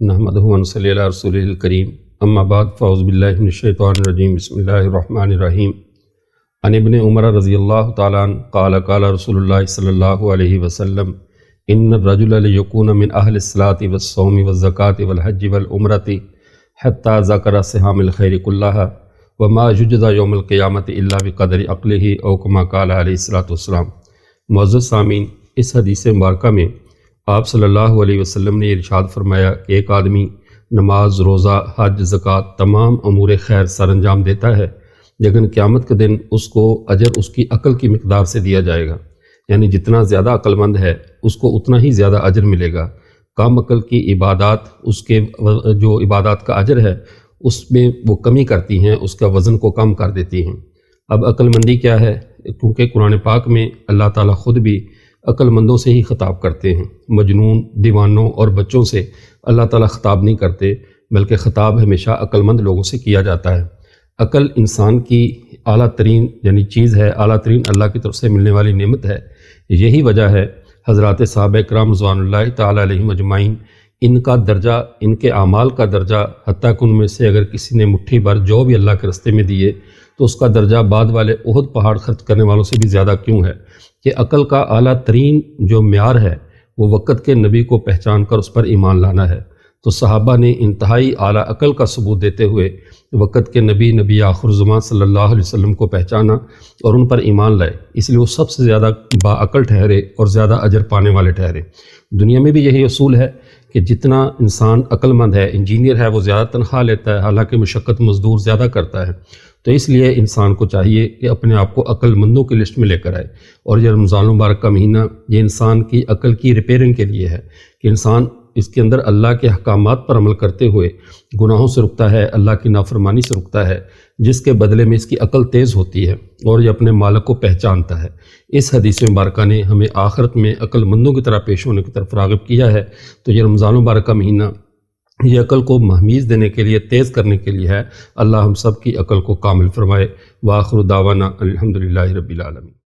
نحمدہ ونصلی علی رسولہ الکریم اما بعد فاعوذ باللہ من الشیطان الرجیم بسم اللہ الرحمن الرحیم عن ابن عمر رضی اللہ تعالیٰ عنہ قال قال رسول اللہ صلی اللہ علیہ وسلم ان الرجل لیکون من اہل الصلاۃ والصوم والزکاۃ والحج والعمرۃ حتی ذکر سہام الخیر کلہا وما یجزی یوم القیامۃ الا بقدر عقلہ او کما قال علیہ الصلاۃ والسلام۔ معزز سامعین، اس حدیث مبارکہ میں آپ صلی اللہ علیہ وسلم نے ارشاد فرمایا کہ ایک آدمی نماز، روزہ، حج، زکوٰۃ تمام امور خیر سر انجام دیتا ہے، لیکن قیامت کے دن اس کو اجر اس کی عقل کی مقدار سے دیا جائے گا، یعنی جتنا زیادہ عقل مند ہے اس کو اتنا ہی زیادہ اجر ملے گا۔ کم عقل کی عبادات، اس کے جو عبادات کا اجر ہے اس میں وہ کمی کرتی ہیں، اس کا وزن کو کم کر دیتی ہیں۔ اب عقل مندی کیا ہے؟ کیونکہ قرآن پاک میں اللہ تعالیٰ خود بھی عقل مندوں سے ہی خطاب کرتے ہیں، مجنون، دیوانوں اور بچوں سے اللہ تعالیٰ خطاب نہیں کرتے، بلکہ خطاب ہمیشہ عقل مند لوگوں سے کیا جاتا ہے۔ عقل انسان کی اعلیٰ ترین یعنی چیز ہے، اعلیٰ ترین اللہ کی طرف سے ملنے والی نعمت ہے۔ یہی وجہ ہے حضرات صحابہ کرام رضوان اللہ تعالیٰ علیہم اجمعین، ان کا درجہ، ان کے اعمال کا درجہ، حتیٰ کہ ان میں سے اگر کسی نے مٹھی بھر جو بھی اللہ کے راستے میں دیے تو اس کا درجہ بعد والے احد پہاڑ خرچ کرنے والوں سے بھی زیادہ کیوں ہے؟ کہ عقل کا اعلیٰ ترین جو معیار ہے وہ وقت کے نبی کو پہچان کر اس پر ایمان لانا ہے۔ تو صحابہ نے انتہائی اعلیٰ عقل کا ثبوت دیتے ہوئے وقت کے نبی آخر زمان صلی اللہ علیہ وسلم کو پہچانا اور ان پر ایمان لائے، اس لیے وہ سب سے زیادہ باعقل ٹھہرے اور زیادہ اجر پانے والے ٹھہرے۔ دنیا میں بھی یہی اصول ہے کہ جتنا انسان عقل مند ہے، انجینئر ہے، وہ زیادہ تنخواہ لیتا ہے، حالانکہ مشقت مزدور زیادہ کرتا ہے۔ تو اس لیے انسان کو چاہیے کہ اپنے آپ کو عقل مندوں کی لسٹ میں لے کر آئے، اور یہ رمضان المبارک کا مہینہ یہ انسان کی عقل کی ریپیئرنگ کے لیے ہے کہ انسان اس کے اندر اللہ کے احکامات پر عمل کرتے ہوئے گناہوں سے رکتا ہے، اللہ کی نافرمانی سے رکتا ہے، جس کے بدلے میں اس کی عقل تیز ہوتی ہے اور یہ اپنے مالک کو پہچانتا ہے۔ اس حدیث مبارکہ نے ہمیں آخرت میں عقل مندوں کی طرح پیش ہونے کی طرف راغب کیا ہے۔ تو یہ رمضان المبارک کا مہینہ یہ عقل کو مہمیز دینے کے لیے، تیز کرنے کے لیے ہے۔ اللہ ہم سب کی عقل کو کامل فرمائے۔ وآخر دعوانا الحمدللہ رب العالمین۔